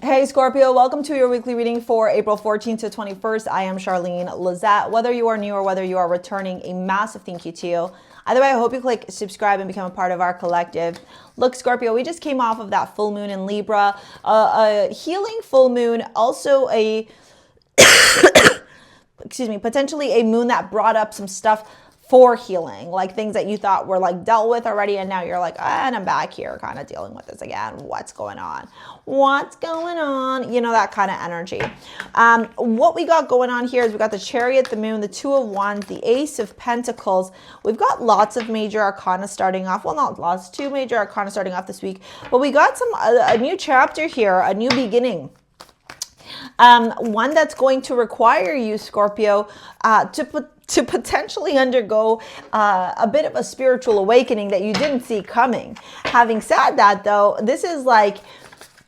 Hey Scorpio, welcome to your weekly reading for April 14th to 21st. I am Charlene Lizette. Whether you are new or whether you are returning, a massive thank you to you. Either way, I hope you click subscribe and become a part of our collective. Look, Scorpio, we just came off of that full moon in Libra, a healing full moon, also a, excuse me, potentially a moon that brought up some stuff for healing, like things that you thought were like dealt with already, and now you're like, and I'm back here kind of dealing with this again. What's going on? What's going on? You know, that kind of energy. What we got going on here is we got the Chariot, the Moon, the Two of Wands, the Ace of Pentacles. We've got lots of major arcana starting off. Well, not lots, two major arcana starting off this week, but we got a new chapter here, a new beginning. One that's going to require you, Scorpio, to potentially undergo a bit of a spiritual awakening that you didn't see coming. Having said that, though, this is like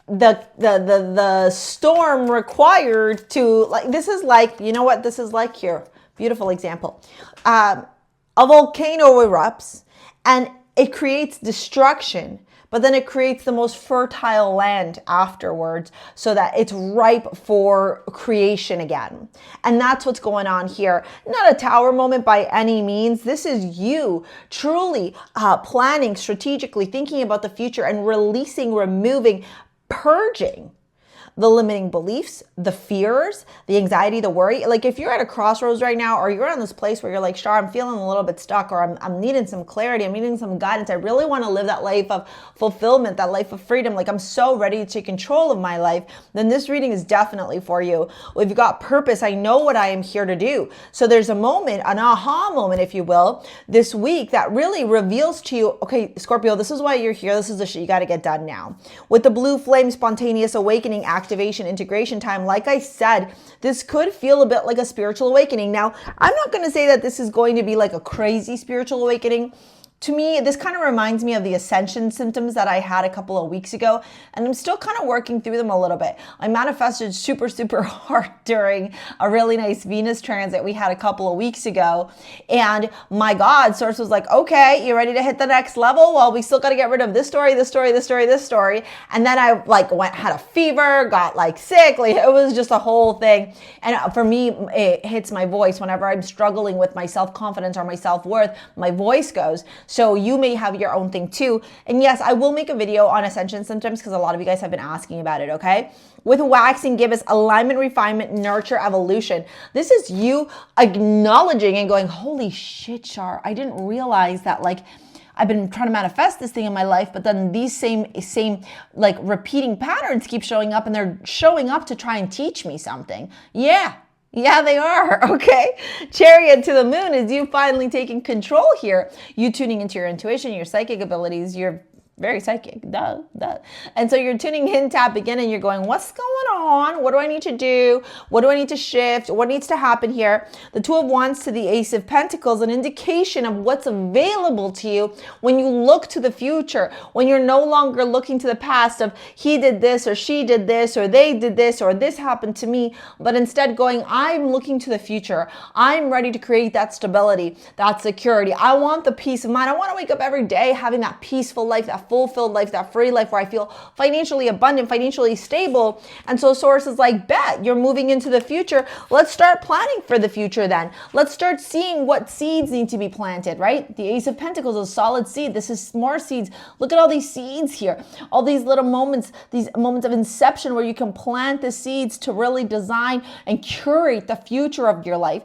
the storm required to, like, this is like, you know what this is like here? Beautiful example. A volcano erupts and it creates destruction, but then it creates the most fertile land afterwards so that it's ripe for creation again. And that's what's going on here. Not a tower moment by any means. This is you truly planning strategically, thinking about the future and releasing, removing, purging the limiting beliefs, the fears, the anxiety, the worry. Like if you're at a crossroads right now, or you're in this place where you're like, Char, I'm feeling a little bit stuck, or I'm needing some clarity, I'm needing some guidance. I really want to live that life of fulfillment, that life of freedom. Like I'm so ready to take control of my life. Then this reading is definitely for you. We've got purpose. I know what I am here to do. So there's a moment, an aha moment, if you will, this week that really reveals to you, okay, Scorpio, this is why you're here. This is the shit you got to get done now. With the blue flame, spontaneous awakening, activation, integration time, like I said, this could feel a bit like a spiritual awakening. Now, I'm not going to say that this is going to be like a crazy spiritual awakening. To me, this kind of reminds me of the ascension symptoms that I had a couple of weeks ago, and I'm still kind of working through them a little bit. I manifested super, super hard during a really nice Venus transit we had a couple of weeks ago, and my God, Source was like, okay, you ready to hit the next level? Well, we still got to get rid of this story, this story, this story, this story, and then I like had a fever, got like sick, like it was just a whole thing. And for me, it hits my voice whenever I'm struggling with my self-confidence or my self-worth, my voice goes. So you may have your own thing too. And yes, I will make a video on ascension symptoms because a lot of you guys have been asking about it, okay? With waxing gibbous, alignment, refinement, nurture, evolution. This is you acknowledging and going, holy shit, Char, I didn't realize that, like, I've been trying to manifest this thing in my life, but then these same like repeating patterns keep showing up, and they're showing up to try and teach me something. Yeah, they are, okay? Chariot to the Moon is you finally taking control here. You tuning into your intuition, your psychic abilities, your very psychic, duh. And so you're tuning in, tapping in, and you're going, what's going on? What do I need to do? What do I need to shift? What needs to happen here? The Two of Wands to the Ace of Pentacles, an indication of what's available to you when you look to the future, when you're no longer looking to the past of he did this, or she did this, or they did this, or this happened to me, but instead going, I'm looking to the future. I'm ready to create that stability, that security. I want the peace of mind. I want to wake up every day having that peaceful life, that fulfilled life, that free life where I feel financially abundant, financially stable. And so Source is like, bet, you're moving into the future. Let's start planning for the future then. Let's start seeing what seeds need to be planted, right? The Ace of Pentacles is a solid seed. This is more seeds. Look at all these seeds here. All these little moments, these moments of inception where you can plant the seeds to really design and curate the future of your life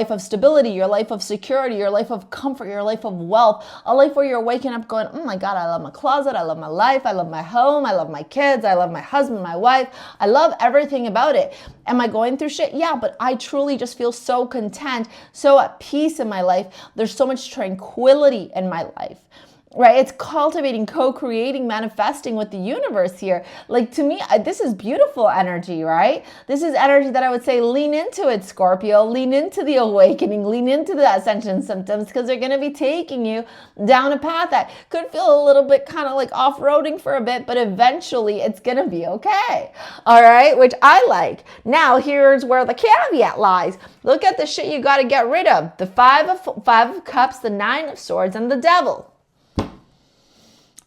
of stability, your life of security, your life of comfort, your life of wealth, a life where you're waking up going, oh my God, I love my closet, I love my life, I love my home, I love my kids, I love my husband, my wife, I love everything about it. Am I going through shit? Yeah, but I truly just feel so content, so at peace in my life. There's so much tranquility in my life. Right? It's cultivating, co-creating, manifesting with the universe here. Like, to me, this is beautiful energy, right? This is energy that I would say lean into it, Scorpio. Lean into the awakening, lean into the ascension symptoms, because they're going to be taking you down a path that could feel a little bit kind of like off-roading for a bit, but eventually it's going to be okay. All right? Which I like. Now, here's where the caveat lies. Look at the shit you got to get rid of. The Five of Cups, the Nine of Swords, and the Devil.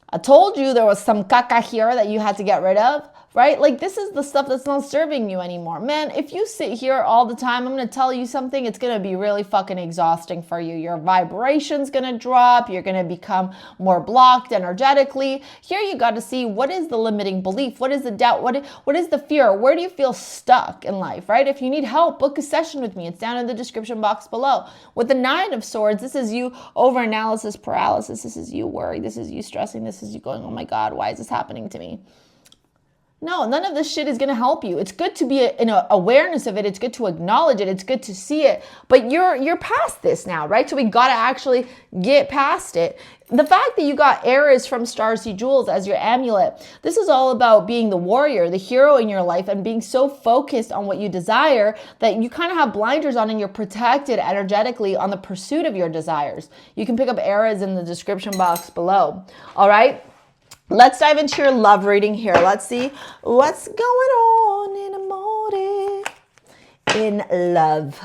I told you there was some caca here that you had to get rid of. right? Like this is the stuff that's not serving you anymore. Man, if you sit here all the time, I'm going to tell you something, it's going to be really fucking exhausting for you. Your vibration's going to drop. You're going to become more blocked energetically. Here you got to see what is the limiting belief? What is the doubt? What is the fear? Where do you feel stuck in life, right? If you need help, book a session with me. It's down in the description box below. With the Nine of Swords, this is you overanalysis paralysis. This is you worry. This is you stressing. This is you going, oh my God, why is this happening to me? No, none of this shit is going to help you. It's good to be in awareness of it. It's good to acknowledge it. It's good to see it. But you're past this now, right? So we got to actually get past it. The fact that you got Aries from StarSea Jewels as your amulet, this is all about being the warrior, the hero in your life, and being so focused on what you desire that you kind of have blinders on and you're protected energetically on the pursuit of your desires. You can pick up Aries in the description box below. All right? Let's dive into your love reading here. Let's see what's going on in love.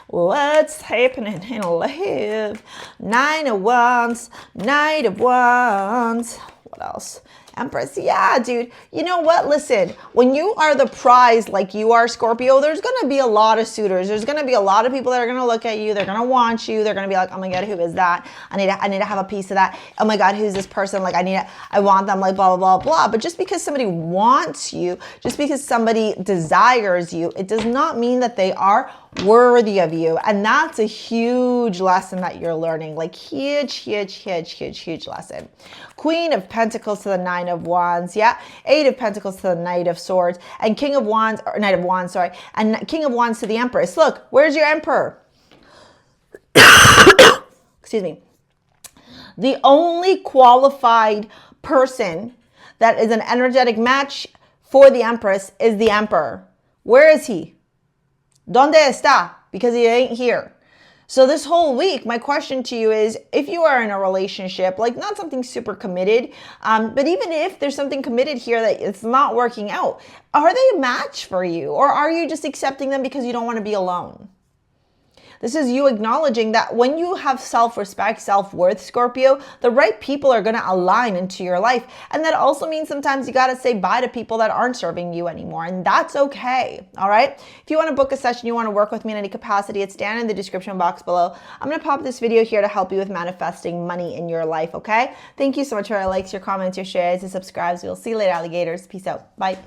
What's happening in love? Nine of Wands, Knight of Wands. What else? Empress. Yeah, dude. You know what? Listen, when you are the prize like you are, Scorpio, there's going to be a lot of suitors. There's going to be a lot of people that are going to look at you. They're going to want you. They're going to be like, oh my God, who is that? I need to have a piece of that. Oh my God, who's this person? Like, I want them, like, blah, blah, blah, blah. But just because somebody wants you, just because somebody desires you, it does not mean that they are worthy of you. And that's a huge lesson that you're learning. Like huge lesson. Queen of Pentacles to the Nine of Wands. Yeah. Eight of Pentacles to the Knight of Swords. And King of Wands, or Knight of Wands, sorry. And King of Wands to the Empress. Look, where's your Emperor? Excuse me. The only qualified person that is an energetic match for the Empress is the Emperor. Where is he? ¿Dónde está? Because he ain't here. So this whole week, my question to you is, if you are in a relationship, like not something super committed, but even if there's something committed here that it's not working out, are they a match for you? Or are you just accepting them because you don't want to be alone? This is you acknowledging that when you have self-respect, self-worth, Scorpio, the right people are going to align into your life. And that also means sometimes you got to say bye to people that aren't serving you anymore. And that's okay. All right. If you want to book a session, you want to work with me in any capacity, it's down in the description box below. I'm going to pop this video here to help you with manifesting money in your life. Okay. Thank you so much for your likes, your comments, your shares, your subscribes. We'll see you later, alligators. Peace out. Bye.